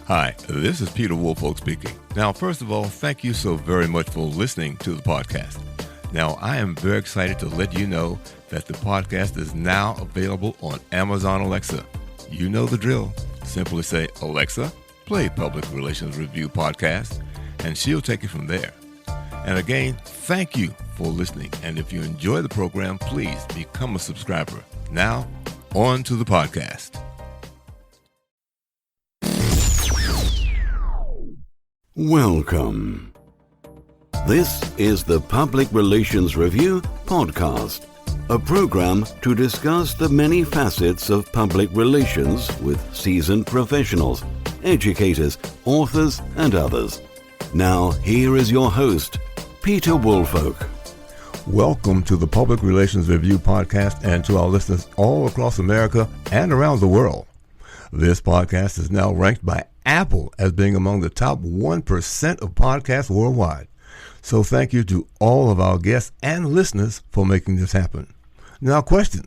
Hi, this is Peter Woolfolk speaking. Now, first of all, thank you so very much for listening to the podcast. Now, I am very excited to let you know that the podcast is now available on Amazon Alexa. You know the drill. Simply say, Alexa, play Public Relations Review Podcast, and she'll take it from there. And again, thank you for listening. And if you enjoy the program, please become a subscriber. Now, on to the podcast. Welcome. This is the Public Relations Review Podcast, a program to discuss the many facets of public relations with seasoned professionals, educators, authors, and others. Now, here is your host, Peter Woolfolk. Welcome to the Public Relations Review Podcast and to our listeners all across America and around the world. This podcast is now ranked by Apple as being among the top 1% of podcasts worldwide. So thank you to all of our guests and listeners for making this happen. Now, question.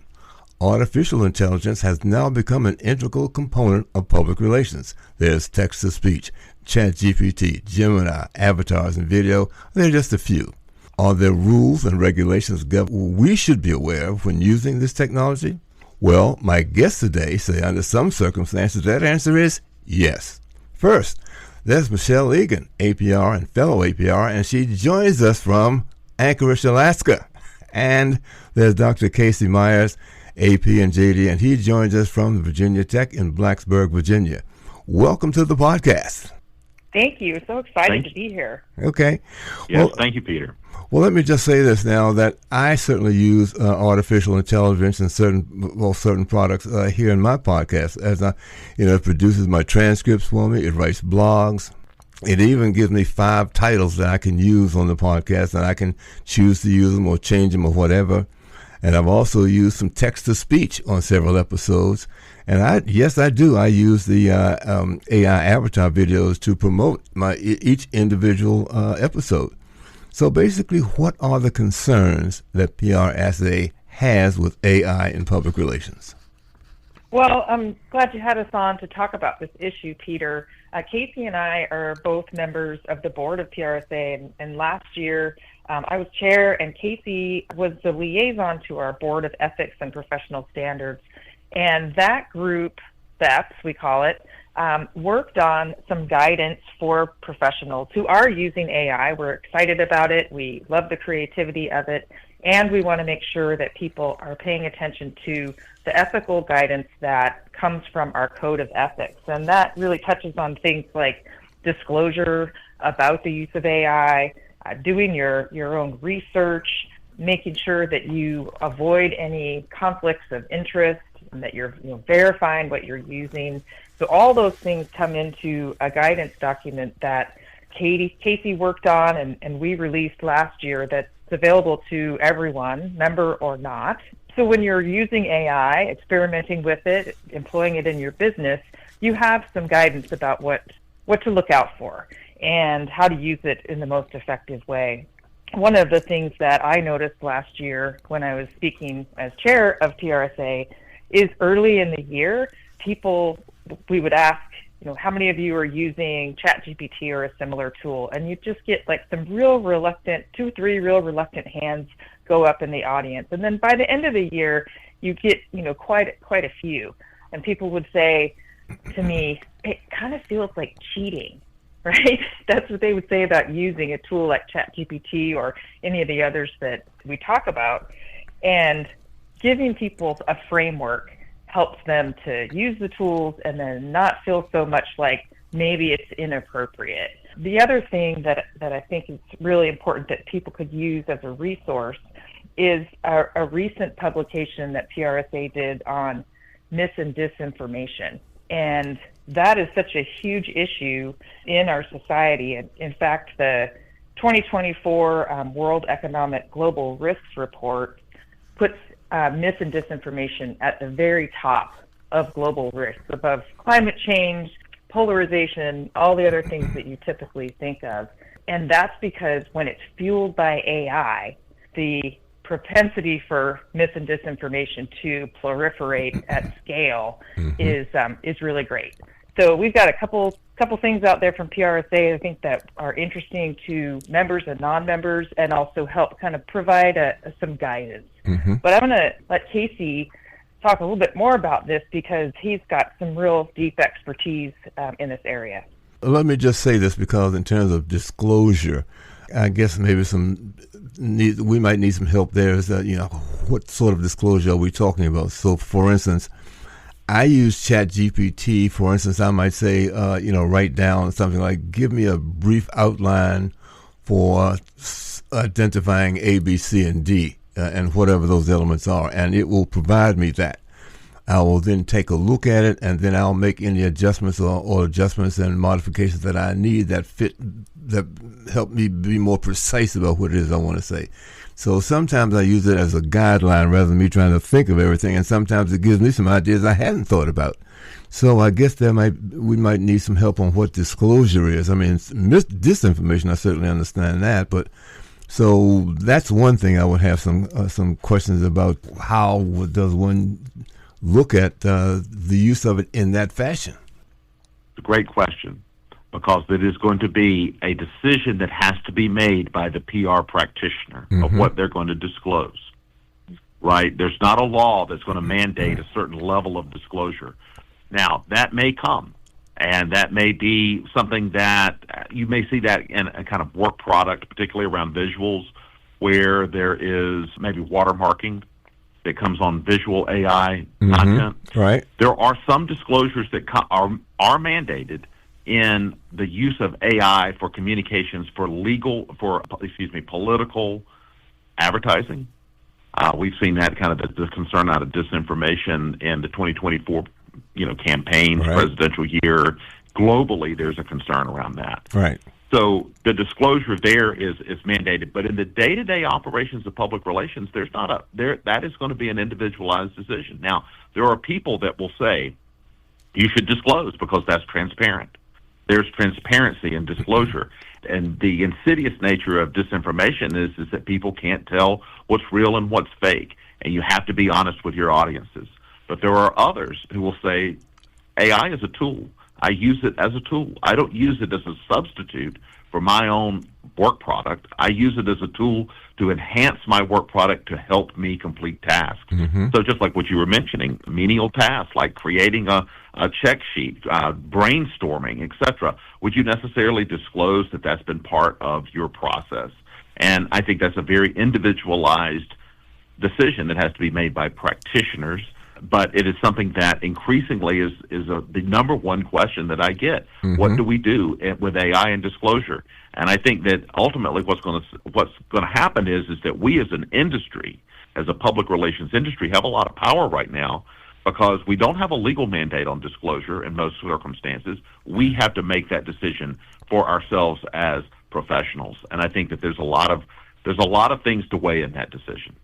Artificial intelligence has now become an integral component of public relations. There's text-to-speech, ChatGPT, Gemini, avatars, and video. They're just a few. Are there rules and regulations we should be aware of when using this technology? Well, my guests today say under some circumstances that answer is yes. First, there's Michelle Egan, APR and fellow APR, and she joins us from Anchorage, Alaska. And there's Dr. Cayce Myers, AP and JD, and he joins us from Virginia Tech in Blacksburg, Virginia. Welcome to the podcast. Thank you. So excited to be here. Okay. Yes, thank you, Peter. Well, let me just say this now that I certainly use artificial intelligence in certain products here in my podcast. As it produces my transcripts for me. It writes blogs. It even gives me 5 titles that I can use on the podcast, and I can choose to use them or change them or whatever. And I've also used some text-to-speech on several episodes. And I do. I use the AI avatar videos to promote each individual episode. So basically, what are the concerns that PRSA has with AI in public relations? Well, I'm glad you had us on to talk about this issue, Peter. Cayce and I are both members of the board of PRSA, and last year I was chair, and Cayce was the liaison to our board of ethics and professional standards. And that group, SEPs, we call it, worked on some guidance for professionals who are using AI. We're excited about it. We love the creativity of it. And we want to make sure that people are paying attention to the ethical guidance that comes from our code of ethics. And that really touches on things like disclosure about the use of AI, doing your own research, making sure that you avoid any conflicts of interest, and that you're verifying what you're using. So all those things come into a guidance document that Cayce worked on and we released last year that's available to everyone, member or not. So when you're using AI, experimenting with it, employing it in your business, you have some guidance about what to look out for and how to use it in the most effective way. One of the things that I noticed last year when I was speaking as chair of PRSA is early in the year, we would ask, how many of you are using ChatGPT or a similar tool? And you just get like some real reluctant, 2-3 real reluctant hands go up in the audience. And then by the end of the year, you get, quite a few. And people would say to me, it kind of feels like cheating, right? That's what they would say about using a tool like ChatGPT or any of the others that we talk about. And giving people a framework helps them to use the tools and then not feel so much like maybe it's inappropriate. The other thing that I think is really important that people could use as a resource is a recent publication that PRSA did on mis and disinformation. And that is such a huge issue in our society. And in fact, the 2024 World Economic Global Risks Report puts mis and disinformation at the very top of global risks, above climate change, polarization, all the other things that you typically think of. And that's because when it's fueled by AI, the propensity for mis and disinformation to proliferate at scale is really great. So we've got a couple things out there from PRSA I think that are interesting to members and non-members, and also help kind of provide some guidance. But I'm going to let Cayce talk a little bit more about this because he's got some real deep expertise in this area. Let me just say this, because in terms of disclosure, I guess maybe we might need some help there. Is that, what sort of disclosure are we talking about? So, for instance, I use ChatGPT. For instance, I might say, write down something like, give me a brief outline for identifying A, B, C, and D, and whatever those elements are, and it will provide me that. I will then take a look at it, and then I'll make any adjustments or adjustments and modifications that I need that help me be more precise about what it is I want to say. So sometimes I use it as a guideline rather than me trying to think of everything, and sometimes it gives me some ideas I hadn't thought about. So I guess we might need some help on what disclosure is. I mean, disinformation, I certainly understand that, but so that's one thing I would have some questions about. How does one look at the use of it in that fashion? It's a great question, because it is going to be a decision that has to be made by the PR practitioner of what they're going to disclose, right? There's not a law that's going to mandate a certain level of disclosure. Now, that may come, and that may be something that you may see that in a kind of work product, particularly around visuals, where there is maybe watermarking that comes on visual AI content. Right. There are some disclosures that are mandated in the use of AI for communications for political advertising. We've seen that kind of the concern out of disinformation in the 2024, campaign, right, presidential year. Globally, there's a concern around that. Right. So the disclosure there is mandated, but in the day-to-day operations of public relations, that is going to be an individualized decision. Now, there are people that will say you should disclose because that's transparent. There's transparency and disclosure, and the insidious nature of disinformation is that people can't tell what's real and what's fake, and you have to be honest with your audiences. But there are others who will say AI is a tool. I use it as a tool. I don't use it as a substitute for my own work product. I use it as a tool to enhance my work product to help me complete tasks. So just like what you were mentioning, menial tasks like creating a check sheet, brainstorming, etc. Would you necessarily disclose that that's been part of your process? And I think that's a very individualized decision that has to be made by practitioners. But it is something that increasingly is the number one question that I get. What do we do with AI and disclosure? And I think that ultimately what's going to happen is that we as an industry, as a public relations industry, have a lot of power right now because we don't have a legal mandate on disclosure in most circumstances. We have to make that decision for ourselves as professionals. And I think that there's a lot of things to weigh in that decision.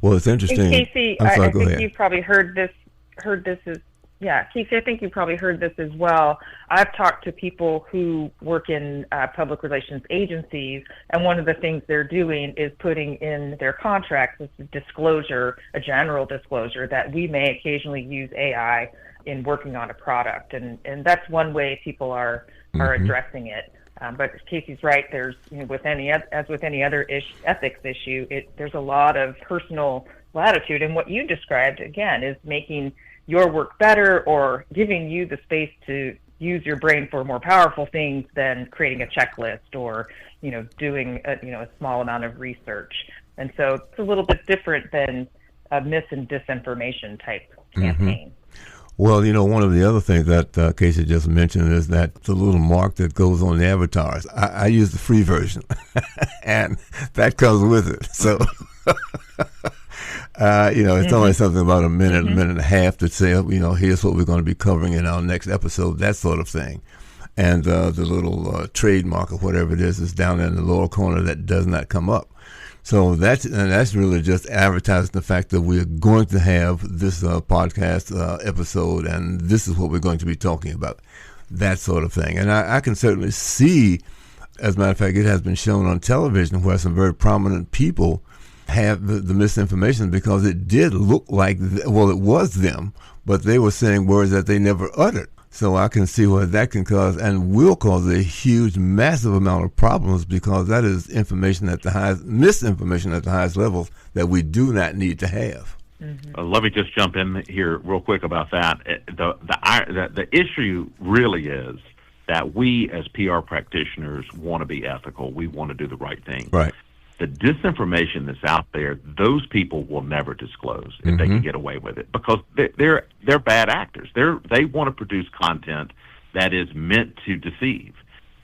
Well, it's interesting. Cayce, I think you've probably heard this Cayce, I think you probably heard this as well. I've talked to people who work in public relations agencies, and one of the things they're doing is putting in their contracts this disclosure, a general disclosure, that we may occasionally use AI in working on a product, and that's one way people are addressing it. But Cayce's right. There's, with any other ethics issue, there's a lot of personal latitude, and what you described again is making your work better or giving you the space to use your brain for more powerful things than creating a checklist or doing a small amount of research. And so it's a little bit different than a mis and disinformation type campaign. Well, one of the other things that Cayce just mentioned is that the little mark that goes on the avatars. I use the free version, and that comes with it. So, it's only something about a minute and a half to say, here's what we're going to be covering in our next episode, that sort of thing. And the little trademark or whatever it is down in the lower corner that does not come up. So that's really just advertising the fact that we're going to have this podcast episode, and this is what we're going to be talking about, that sort of thing. And I can certainly see, as a matter of fact, it has been shown on television where some very prominent people have the misinformation because it did look like, it was them, but they were saying words that they never uttered. So I can see what that can cause and will cause a huge, massive amount of problems, because that is information at the highest, misinformation at the highest levels that we do not need to have. Mm-hmm. Let me just jump in here real quick about that. The issue really is that we as PR practitioners want to be ethical. We want to do the right thing. Right. The disinformation that's out there, those people will never disclose if they can get away with it, because they're bad actors. They want to produce content that is meant to deceive.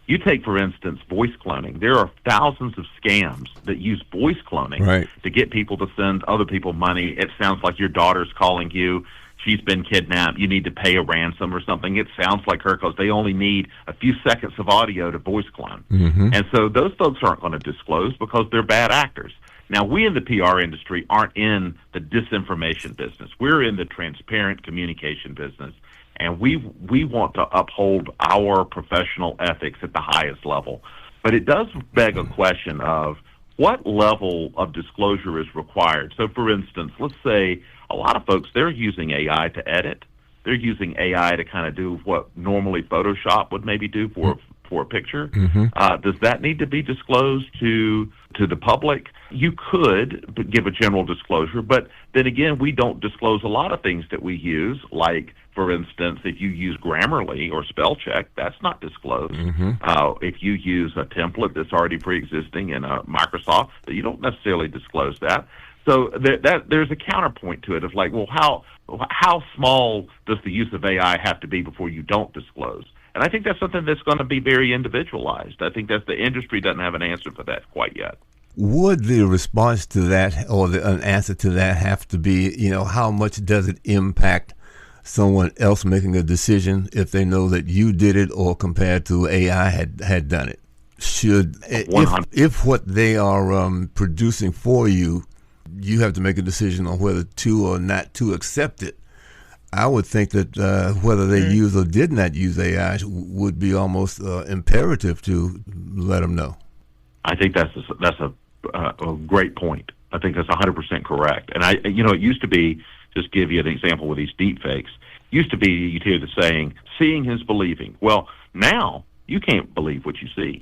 You take, for instance, voice cloning. There are thousands of scams that use voice cloning to get people to send other people money. It sounds like your daughter's calling you. She's been kidnapped. You need to pay a ransom or something. It sounds like her because they only need a few seconds of audio to voice clone. And so those folks aren't going to disclose because they're bad actors. Now, we in the PR industry aren't in the disinformation business. We're in the transparent communication business, and we want to uphold our professional ethics at the highest level. But it does beg a question of what level of disclosure is required. So, for instance, let's say a lot of folks, they're using AI to edit. They're using AI to kind of do what normally Photoshop would maybe do for a picture. Does that need to be disclosed to the public? You could give a general disclosure, but then again, we don't disclose a lot of things that we use, like, for instance, if you use Grammarly or spell check, that's not disclosed. If you use a template that's already pre-existing in Microsoft, you don't necessarily disclose that. So there's a counterpoint to it of like, well, how small does the use of AI have to be before you don't disclose? And I think that's something that's going to be very individualized. I think that the industry doesn't have an answer for that quite yet. Would the response to that, or an answer to that, have to be, how much does it impact someone else making a decision if they know that you did it, or compared to AI had done it? If what they are producing for you, you have to make a decision on whether to or not to accept it. I would think that whether they use or did not use AI would be almost imperative to let them know. I think that's a great point. I think that's 100% correct. And it used to be, just give you an example with these deep fakes, used to be you'd hear the saying, seeing is believing. Well, now you can't believe what you see,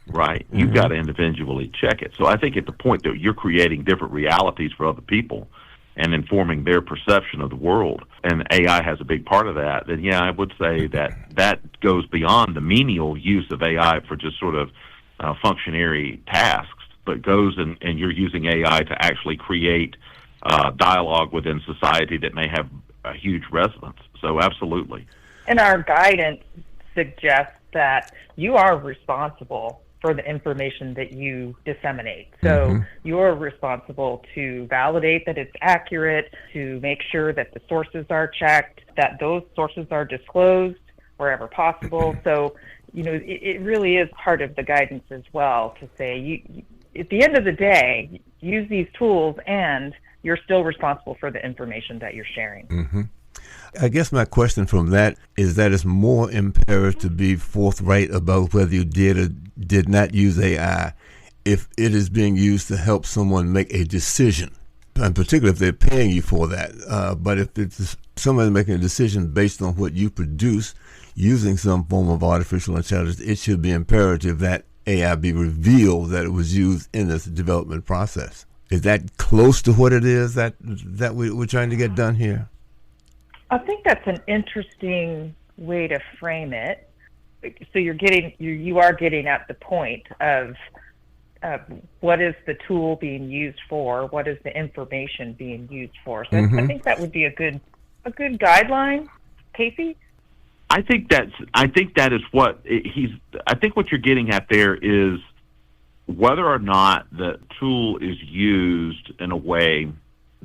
right? You've got to individually check it. So I think at the point that you're creating different realities for other people and informing their perception of the world, and AI has a big part of that, then yeah, I would say that goes beyond the menial use of AI for just sort of functionary tasks, but goes and you're using AI to actually create dialogue within society that may have a huge resonance. So absolutely. And our guidance suggests that you are responsible for the information that you disseminate. So you're responsible to validate that it's accurate, to make sure that the sources are checked, that those sources are disclosed wherever possible. So, it really is part of the guidance as well to say, at the end of the day, use these tools and you're still responsible for the information that you're sharing. I guess my question from that is that it's more imperative to be forthright about whether you did or did not use AI if it is being used to help someone make a decision, and particularly if they're paying you for that. But if it's somebody making a decision based on what you produce using some form of artificial intelligence, it should be imperative that AI be revealed that it was used in this development process. Is that close to what it is that we're trying to get done here? I think that's an interesting way to frame it. So you are getting at the point of what is the tool being used for? What is the information being used for? So I think that would be a good guideline, Casey. I think that is what I think what you're getting at there is whether or not the tool is used in a way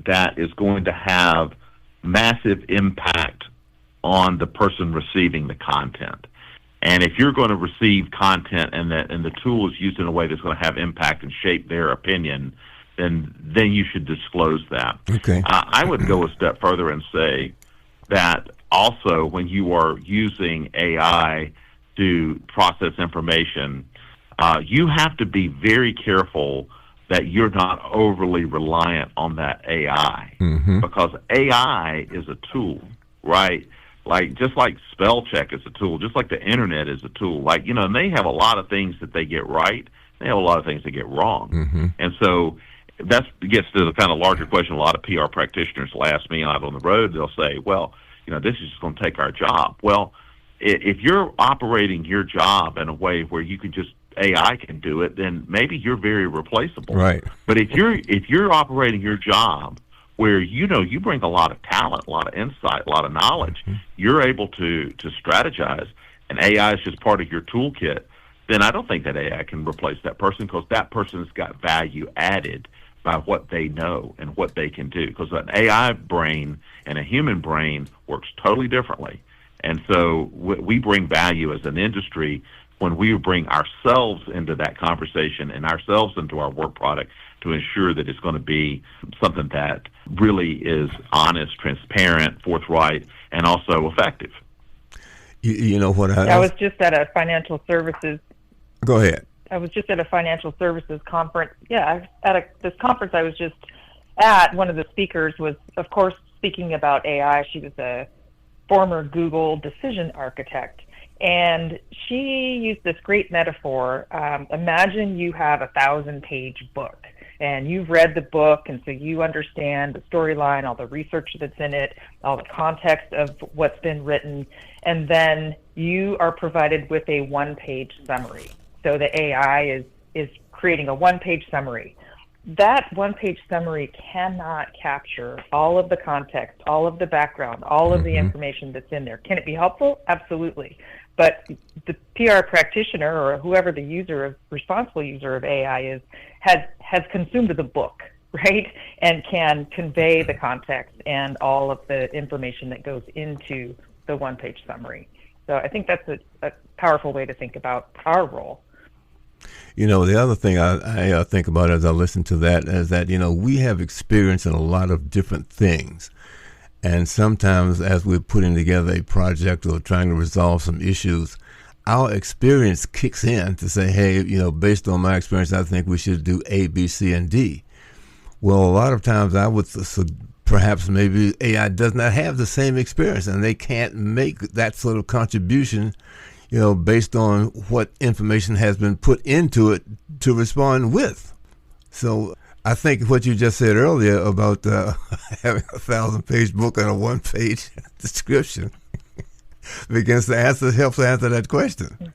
that is going to have massive impact on the person receiving the content. And if you're going to receive content and the tool is used in a way that's going to have impact and shape their opinion, then you should disclose that. Okay. I would go a step further and say that also when you are using AI to process information, you have to be very careful that you're not overly reliant on that AI, because AI is a tool, right? Like, just like spell check is a tool, just like the internet is a tool. Like, and they have a lot of things that they get right. They have a lot of things they get wrong. Mm-hmm. And so that gets to the kind of larger question a lot of PR practitioners will ask me out on the road. They'll say, well, this is just going to take our job. Well, if you're operating your job in a way where you can just AI can do it, then maybe you're very replaceable. Right. But if you're operating your job where you bring a lot of talent, a lot of insight, a lot of knowledge, mm-hmm. you're able to strategize, and AI is just part of your toolkit, then I don't think that AI can replace that person, because that person's got value added by what they know and what they can do. Because an AI brain and a human brain works totally differently. And so we bring value as an industry when we bring ourselves into that conversation and ourselves into our work product to ensure that it's going to be something that really is honest, transparent, forthright, and also effective. You know what? I was just at a financial services. Go ahead. I was just at a financial services conference. Yeah, this conference I was just at, one of the speakers was, of course, speaking about AI. She was a former Google decision architect. And she used this great metaphor. Imagine you have a 1,000-page book, and you've read the book, and so you understand the storyline, all the research that's in it, all the context of what's been written, and then you are provided with a one-page summary. So the AI is creating a one-page summary. That one-page summary cannot capture all of the context, all of the background, all of the information that's in there. Can it be helpful? Absolutely. But the PR practitioner or whoever the responsible user of AI is has consumed the book, right? And can convey the context and all of the information that goes into the one-page summary. So I think that's a powerful way to think about our role. The other thing I think about as I listen to that is that, we have experience in a lot of different things. And sometimes as we're putting together a project or trying to resolve some issues, our experience kicks in to say, hey, based on my experience, I think we should do A, B, C, and D. Well, a lot of times I would perhaps maybe AI does not have the same experience, and they can't make that sort of contribution based on what information has been put into it to respond with. So I think what you just said earlier about having a 1,000-page book and a one-page description helps to answer that question.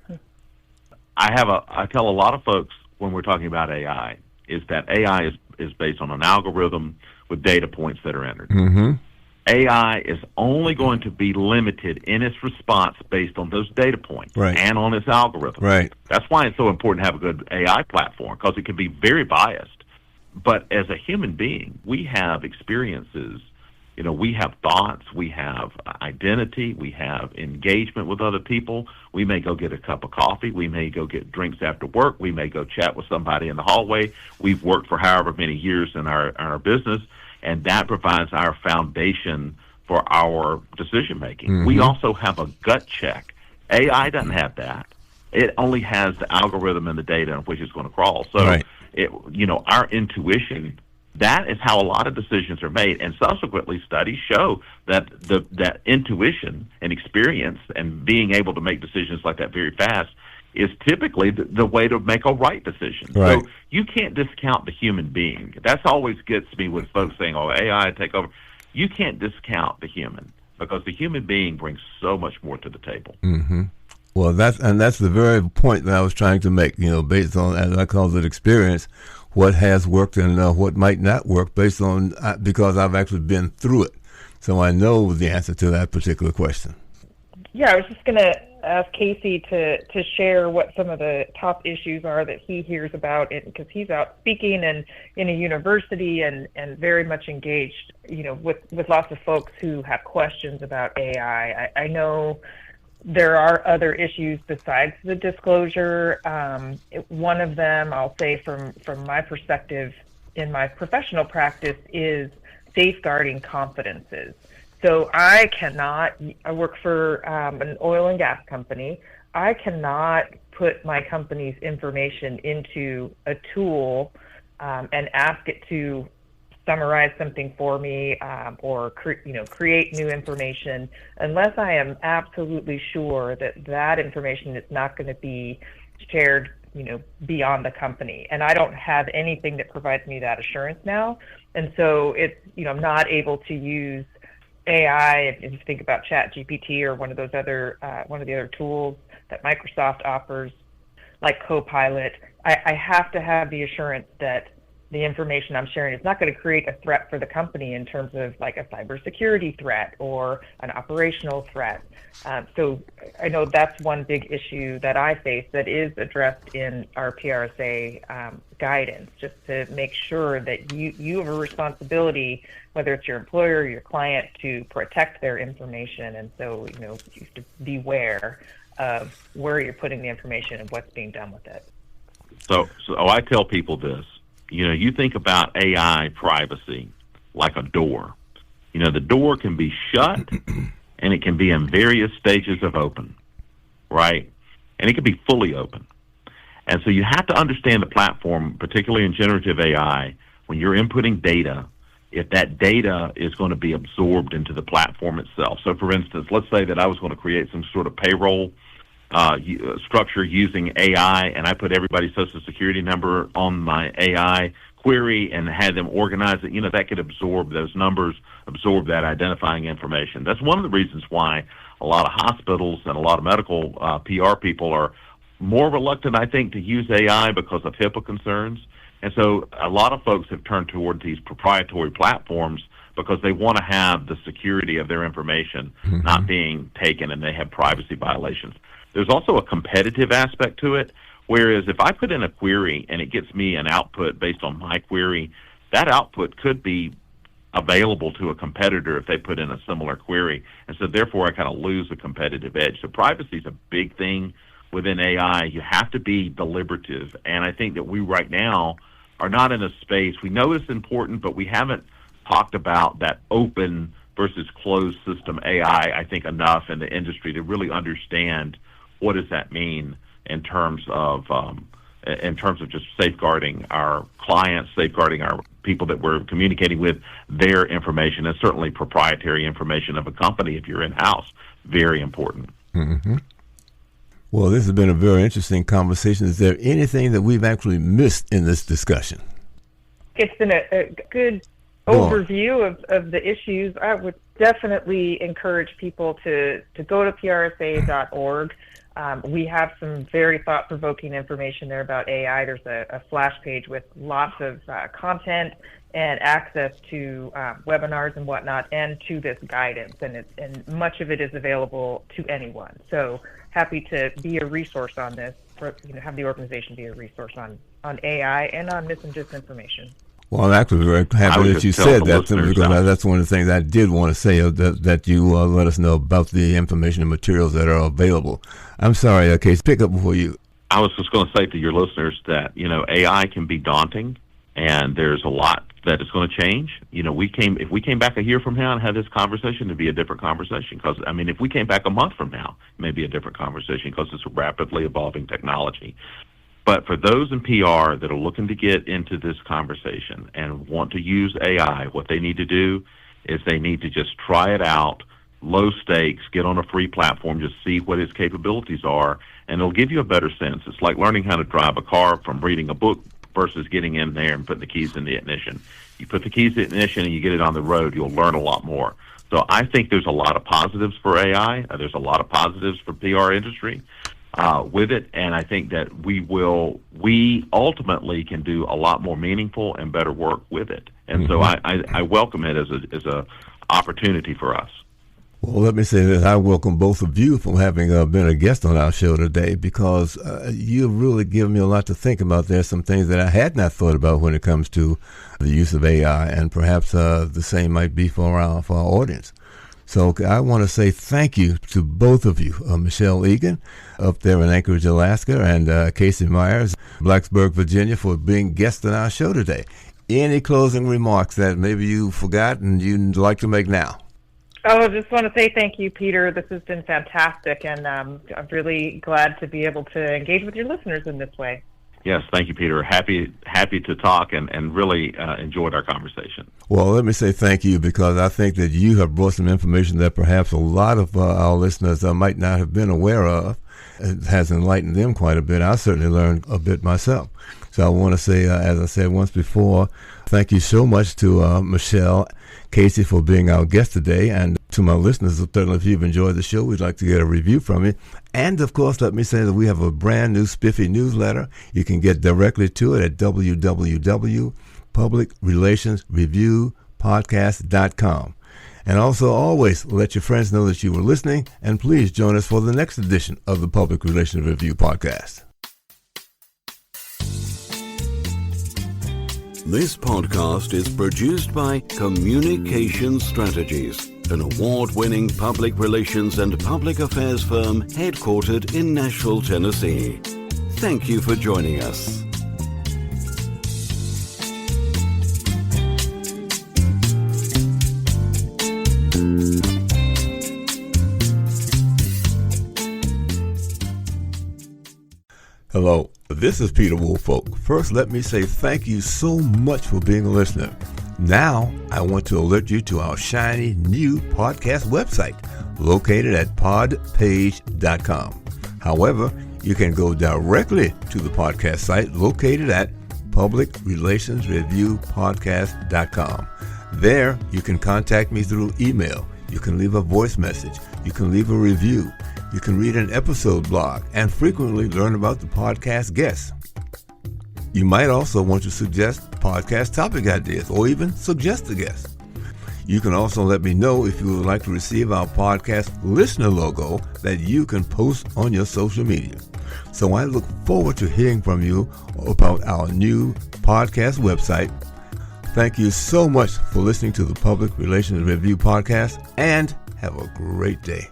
I tell a lot of folks when we're talking about AI is that AI is based on an algorithm with data points that are entered. Mm-hmm. AI is only going to be limited in its response based on those data points and on its algorithm. Right. That's why it's so important to have a good AI platform, because it can be very biased. But as a human being, we have experiences. We have thoughts, we have identity, we have engagement with other people. We may go get a cup of coffee. We may go get drinks after work. We may go chat with somebody in the hallway. We've worked for however many years in our business. And that provides our foundation for our decision-making. Mm-hmm. We also have a gut check. AI doesn't have that. It only has the algorithm and the data in which it's going to crawl. So, our intuition, that is how a lot of decisions are made. And subsequently, studies show that that intuition and experience and being able to make decisions like that very fast is typically the way to make a right decision. Right. So you can't discount the human being. That's always gets me with folks saying, oh, AI take over. You can't discount the human, because the human being brings so much more to the table. Mm-hmm. Well, that's the very point that I was trying to make, based on, as I call it, experience, what has worked and what might not work based on, because I've actually been through it. So I know the answer to that particular question. Yeah, I was just going to ask Casey to share what some of the top issues are that he hears about, because he's out speaking and in a university and very much engaged, with lots of folks who have questions about AI. I know there are other issues besides the disclosure. One of them, I'll say from my perspective in my professional practice, is safeguarding confidences. So I work for an oil and gas company. I cannot put my company's information into a tool and ask it to summarize something for me or create new information, unless I am absolutely sure that that information is not going to be shared beyond the company. And I don't have anything that provides me that assurance now. And so it's, I'm not able to use AI. If you think about ChatGPT or one of the other tools that Microsoft offers, like Copilot, I have to have the assurance that the information I'm sharing is not going to create a threat for the company in terms of like a cybersecurity threat or an operational threat. So I know that's one big issue that I face that is addressed in our PRSA guidance, just to make sure that you have a responsibility, whether it's your employer or your client, to protect their information. And so, you have to beware of where you're putting the information and what's being done with it. So I tell people this. You think about AI privacy like a door. The door can be shut and it can be in various stages of open, right? And it can be fully open. And so you have to understand the platform, particularly in generative AI, when you're inputting data, if that data is going to be absorbed into the platform itself. So, for instance, let's say that I was going to create some sort of payroll structure using AI, and I put everybody's social security number on my AI query and had them organize it. That could absorb those numbers, absorb that identifying information. That's one of the reasons why a lot of hospitals and a lot of medical PR people are more reluctant, I think, to use AI because of HIPAA concerns. And so a lot of folks have turned toward these proprietary platforms because they want to have the security of their information not being taken, and they have privacy violations. There's also a competitive aspect to it, whereas if I put in a query and it gets me an output based on my query, that output could be available to a competitor if they put in a similar query. And so therefore I kind of lose a competitive edge. So privacy is a big thing within AI. You have to be deliberative. And I think that we right now are not in a space, we know it's important, but we haven't talked about that open versus closed system AI, I think, enough in the industry to really understand what does that mean in terms of just safeguarding our clients, safeguarding our people that we're communicating with, their information, and certainly proprietary information of a company if you're in-house. Very important. Mm-hmm. Well, this has been a very interesting conversation. Is there anything that we've actually missed in this discussion? It's been a good overview of the issues. I would definitely encourage people to go to PRSA.org. We have some very thought-provoking information there about AI. There's a flash page with lots of content and access to webinars and whatnot, and to this guidance, and much of it is available to anyone. So happy to be a resource on this, have the organization be a resource on AI and on mis and disinformation. Well, I'm actually very happy that you said that, because that's one of the things I did want to say, that you let us know about the information and materials that are available. I'm sorry, Cayce, pick up before you. I was just going to say to your listeners that, AI can be daunting, and there's a lot that is going to change. If we came back a year from now and had this conversation, it'd be a different conversation. Because, if we came back a month from now, it may be a different conversation because it's a rapidly evolving technology. But for those in PR that are looking to get into this conversation and want to use AI, what they need to do is they need to just try it out, low stakes, get on a free platform, just see what its capabilities are, and it'll give you a better sense. It's like learning how to drive a car from reading a book versus getting in there and putting the keys in the ignition. You put the keys in the ignition and you get it on the road, you'll learn a lot more. So I think there's a lot of positives for AI. There's a lot of positives for PR industry with it, and I think that we ultimately can do a lot more meaningful and better work with it. And so I welcome it as a opportunity for us. Well, let me say that I welcome both of you for having been a guest on our show today, because you've really given me a lot to think about. There's some things that I had not thought about when it comes to the use of AI, and perhaps the same might be for our audience. So I want to say thank you to both of you, Michelle Egan up there in Anchorage, Alaska, and Cayce Myers, Blacksburg, Virginia, for being guests on our show today. Any closing remarks that maybe you forgot and you'd like to make now? Oh, I just want to say thank you, Peter. This has been fantastic, and I'm really glad to be able to engage with your listeners in this way. Yes, thank you, Peter. Happy to talk and really enjoyed our conversation. Well, let me say thank you, because I think that you have brought some information that perhaps a lot of our listeners might not have been aware of. It has enlightened them quite a bit. I certainly learned a bit myself. So I want to say, as I said once before, thank you so much to Michelle Cayce for being our guest today. And to my listeners, certainly if you've enjoyed the show, we'd like to get a review from you. And of course, let me say that we have a brand new spiffy newsletter. You can get directly to it at www.publicrelationsreviewpodcast.com. And also always let your friends know that you were listening, and please join us for the next edition of the Public Relations Review Podcast. This podcast is produced by Communication Strategies, an award-winning public relations and public affairs firm headquartered in Nashville, Tennessee. Thank you for joining us. Hello, this is Peter Woolfolk. First, let me say thank you so much for being a listener. Now, I want to alert you to our shiny new podcast website located at podpage.com. However, you can go directly to the podcast site located at publicrelationsreviewpodcast.com. There, you can contact me through email. You can leave a voice message. You can leave a review. You can read an episode blog and frequently learn about the podcast guests. You might also want to suggest podcast topic ideas or even suggest a guest. You can also let me know if you would like to receive our podcast listener logo that you can post on your social media. So I look forward to hearing from you about our new podcast website. Thank you so much for listening to the Public Relations Review Podcast, and have a great day.